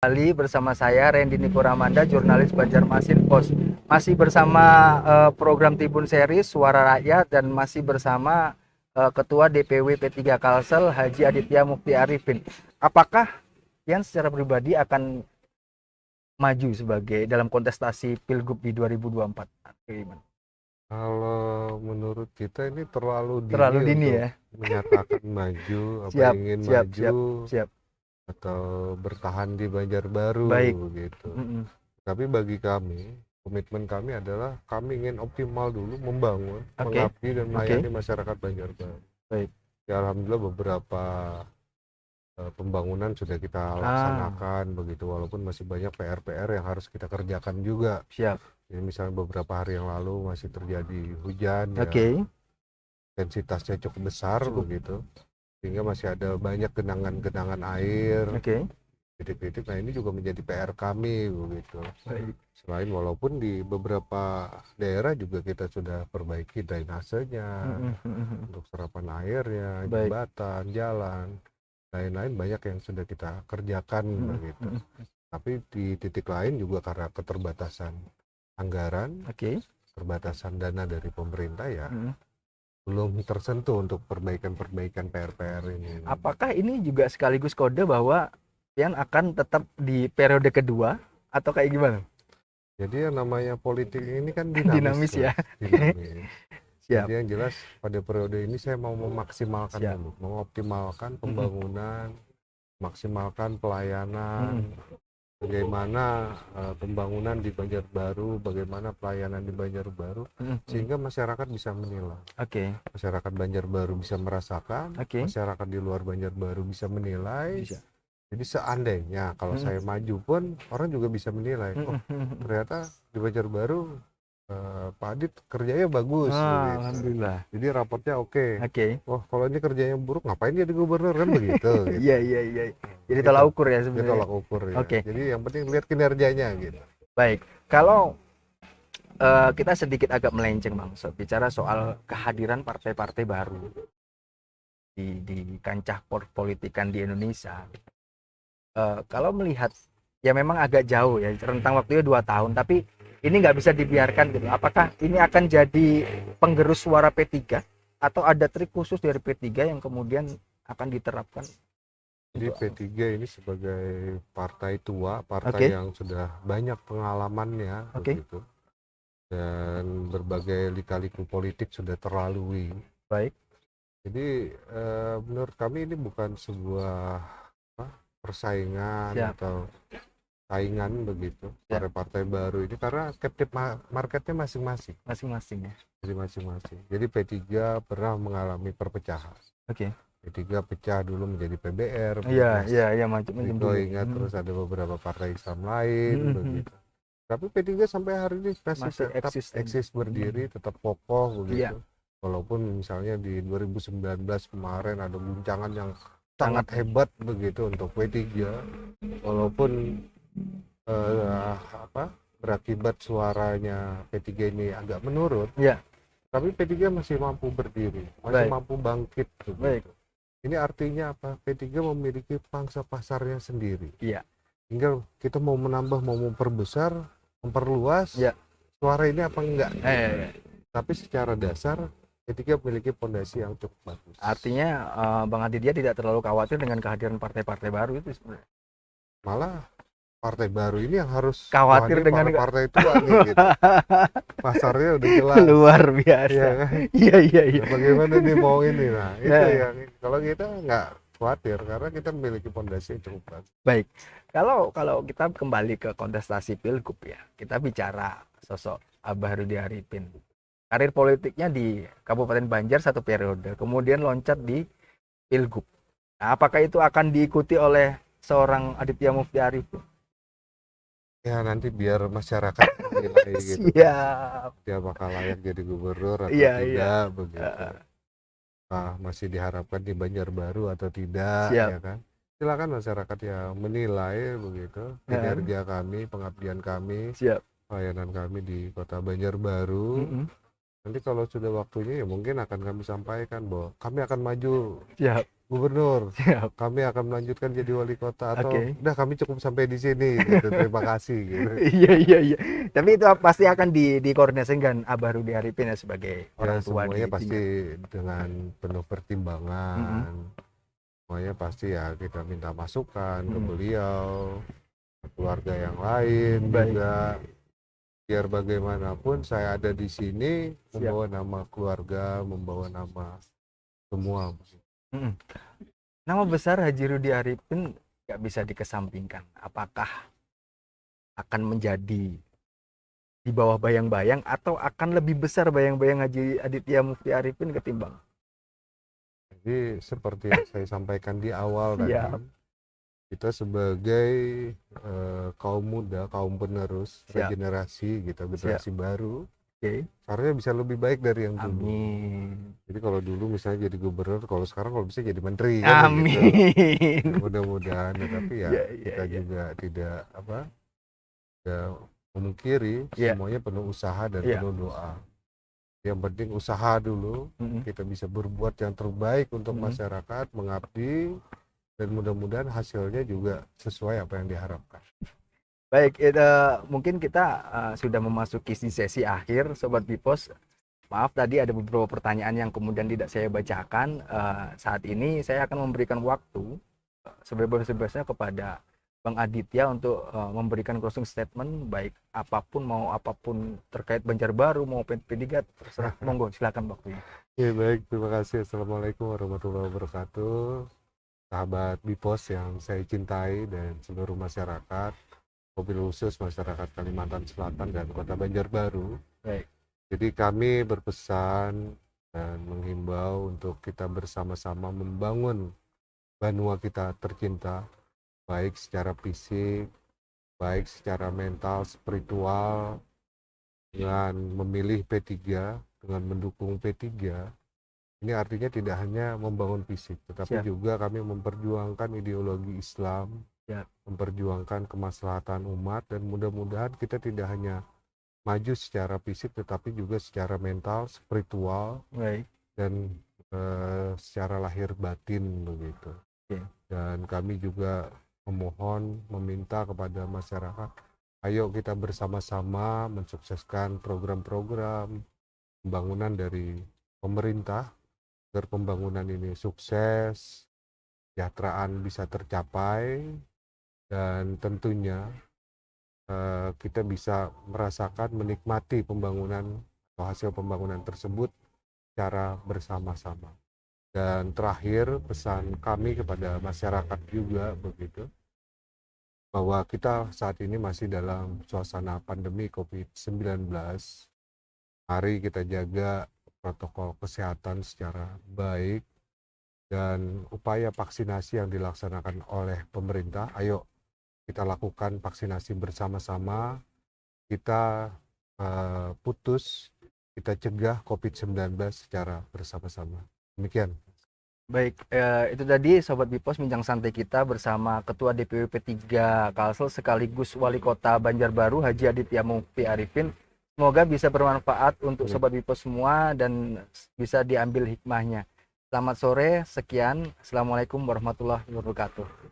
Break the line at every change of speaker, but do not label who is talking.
Kembali bersama saya Randy Niko Ramanda, jurnalis Banjarmasin Post. Masih bersama program Tribun Series Suara Rakyat dan masih bersama Ketua DPW P3 Kalsel Haji Aditya Mukti Arifin. Apakah Yan secara pribadi akan maju sebagai dalam kontestasi Pilgub di 2024? Gimana?
Kalau menurut kita ini terlalu dini
Dini
untuk
ya.
menyatakan maju,
Siap,
ingin
siap,
maju
siap.
atau bertahan di Banjarbaru
Baik.
gitu.
Mm-mm.
Tapi bagi kami, komitmen kami adalah kami ingin optimal dulu membangun,
Oke.
mengabdi dan melayani masyarakat Banjarbaru.
Baik.
Ya, alhamdulillah beberapa pembangunan sudah kita laksanakan begitu, walaupun masih banyak PR-PR yang harus kita kerjakan juga.
Siap.
Jadi misalnya beberapa hari yang lalu masih terjadi hujan
Oke.
ya, intensitasnya cukup besar begitu, sehingga masih ada banyak genangan-genangan air,
Oke.
titik-titik. Nah, ini juga menjadi PR kami begitu.
Baik.
Selain walaupun di beberapa daerah juga kita sudah perbaiki drainasenya, untuk serapan airnya,
Baik.
jembatan, jalan, lain-lain banyak yang sudah kita kerjakan begitu. Tapi di titik lain juga karena keterbatasan anggaran, keterbatasan dana dari pemerintah ya, belum tersentuh untuk perbaikan-perbaikan PR-PR ini.
Apakah ini juga sekaligus kode bahwa Yan akan tetap di periode kedua atau kayak gimana?
Jadi yang namanya politik ini kan
Dinamis ya.
Dinamis.
Siap.
Jadi yang jelas pada periode ini saya mau memaksimalkan dulu, mengoptimalkan pembangunan, maksimalkan pelayanan, bagaimana pembangunan di Banjarbaru, bagaimana pelayanan di Banjarbaru, sehingga masyarakat bisa menilai. Masyarakat Banjarbaru bisa merasakan, masyarakat di luar Banjarbaru bisa menilai. Jadi seandainya kalau saya maju pun orang juga bisa menilai, oh ternyata di Banjarbaru Pak Adit kerjanya bagus, gitu.
Alhamdulillah.
Jadi raportnya oke. Oh kalau ini kerjanya buruk ngapain dia di gubernur kan begitu. Gitu.
Iya. Jadi tolak ukur ya sebenarnya.
Tolak ukur ya. Jadi yang penting lihat kinerjanya gitu.
Baik. Kalau kita sedikit agak melenceng Bang, bicara soal kehadiran partai-partai baru di kancah politikan di Indonesia. Kalau melihat ya memang agak jauh ya, rentang waktunya 2 tahun, tapi ini nggak bisa dibiarkan gitu. Apakah ini akan jadi penggerus suara P3 atau ada trik khusus dari P3 yang kemudian akan diterapkan?
Jadi P3 ini sebagai partai tua, partai yang sudah banyak pengalamannya begitu, dan berbagai lika-liku politik sudah terlalui.
Baik.
Jadi menurut kami ini bukan sebuah persaingan atau saingan begitu partai-partai baru ini, karena captive marketnya masing-masing ya. Jadi masing-masing. Jadi P3 pernah mengalami perpecahan. P3 pecah dulu menjadi PBR.
Iya, macam-macam dulu.
Ingat terus ada beberapa partai Islam lain begitu. Tapi P3 sampai hari ini masih tetap eksis berdiri, tetap kokoh begitu. Walaupun misalnya di 2019 kemarin ada guncangan yang sangat hebat begitu untuk P3, walaupun berakibat suaranya P3 ini agak menurun, tapi P3 masih mampu berdiri, masih mampu bangkit begitu. Ini artinya apa? P3 memiliki pangsa pasarnya sendiri. Tinggal kita mau menambah, mau memperbesar, memperluas suara ini apa enggak. Tapi secara dasar P3 memiliki fondasi yang cukup bagus.
Artinya Bang Aditya tidak terlalu khawatir dengan kehadiran partai-partai baru itu sebenarnya.
Malah partai baru ini yang harus
khawatir dengan
partai tua nih gitu. Pasarnya udah jelas.
Luar biasa. Iya.
Nah, bagaimana dia mau ini? Nah, itu yang kalau kita nggak khawatir karena kita memiliki fondasi yang cukup bagus.
Baik. Kalau kita kembali ke kontestasi Pilgub ya, kita bicara sosok Abah Rudi Arifin. Karir politiknya di Kabupaten Banjar 1 periode, kemudian loncat di Pilgub. Nah, apakah itu akan diikuti oleh seorang Aditya Mukti Arifin?
Ya nanti biar masyarakat menilai gitu.
Siap.
Dia bakal layak jadi gubernur atau tidak begitu. Masih diharapkan di Banjarbaru atau tidak, ya kan? Silakan masyarakat yang menilai begitu kinerja kami, pengabdian kami, pelayanan kami di Kota Banjarbaru. Nanti kalau sudah waktunya ya mungkin akan kami sampaikan bahwa kami akan maju Gubernur,
Siap.
kami akan melanjutkan jadi wali kota atau
Oke.
udah kami cukup sampai di sini gitu. Terima kasih gitu.
Iya, iya, iya. Tapi itu pasti akan dikoordinasikan Abah Rudi Arifin ya sebagai
Ya
orang tua
semuanya
di
pasti
tingkat.
dengan penuh
Mm-mm,
pertimbangan. Semuanya pasti ya kita minta masukan ke
mm-mm.
beliau, ke keluarga yang lain
Baik,
juga. Biar bagaimanapun saya ada di sini
siap.
membawa nama keluarga, membawa nama semua.
Mm-mm. Nama besar Haji Rudi Arifin nggak bisa dikesampingkan. Apakah akan menjadi di bawah bayang-bayang atau akan lebih besar bayang-bayang Haji Aditya Mufti Arifin ketimbang?
Jadi seperti yang saya sampaikan di awal tadi,
Siap,
kita sebagai kaum muda, kaum penerus,
siap,
regenerasi, kita
siap.
generasi baru,
Oke.
seharusnya bisa lebih baik dari yang dulu.
Amin.
Jadi kalau dulu misalnya jadi gubernur, kalau sekarang kalau bisa jadi menteri kan begitu.
Amin.
Mudah-mudahan, tetapi ya
Ya, ya,
kita
ya.
juga tidak apa, tidak memungkiri
Ya,
semuanya penuh usaha dan
ya.
penuh doa. Yang penting usaha dulu,
Mm-mm,
kita bisa berbuat yang terbaik untuk
mm-mm.
masyarakat, mengabdi, dan mudah-mudahan hasilnya juga sesuai apa yang diharapkan.
Baik, mungkin kita sudah memasuki sesi akhir, Sobat Bipos. Maaf tadi ada beberapa pertanyaan yang kemudian tidak saya bacakan. Saat ini saya akan memberikan waktu sebebas-bebasnya kepada Bang Aditya untuk memberikan closing statement, baik apapun, mau apapun terkait Banjarbaru mau P3, terserah. Monggo, silakan waktunya.
Ya baik, terima kasih. Assalamualaikum warahmatullahi wabarakatuh. Sahabat Bipos yang saya cintai dan seluruh masyarakat, mobil khusus masyarakat Kalimantan Selatan dan Kota Banjarbaru.
Baik.
Jadi kami berpesan dan menghimbau untuk kita bersama-sama membangun Banua kita tercinta, baik secara fisik, baik secara mental, spiritual, dengan memilih P3, dengan mendukung P3. Ini artinya tidak hanya membangun fisik, tetapi
Siap.
juga kami memperjuangkan ideologi Islam,
Siap.
memperjuangkan kemaslahatan umat, dan mudah-mudahan kita tidak hanya maju secara fisik tetapi juga secara mental, spiritual,
Baik.
dan secara lahir batin begitu.
Oke.
Dan kami juga memohon, meminta kepada masyarakat, ayo kita bersama-sama mensukseskan program-program pembangunan dari pemerintah agar pembangunan ini sukses, kesejahteraan bisa tercapai, dan tentunya kita bisa merasakan, menikmati pembangunan atau hasil pembangunan tersebut secara bersama-sama. Dan terakhir, pesan kami kepada masyarakat juga begitu, bahwa kita saat ini masih dalam suasana pandemi COVID-19. Mari kita jaga protokol kesehatan secara baik, dan upaya vaksinasi yang dilaksanakan oleh pemerintah, ayo kita lakukan vaksinasi bersama-sama, kita putus, kita cegah COVID-19 secara bersama-sama. Demikian.
Baik, itu tadi Sobat Bipos bincang santai kita bersama Ketua DPW P3 Kalsel sekaligus Wali Kota Banjarbaru Haji Aditya Mufti Arifin. Semoga bisa bermanfaat untuk Sobat Bipos semua dan bisa diambil hikmahnya. Selamat sore, sekian. Assalamualaikum warahmatullahi wabarakatuh.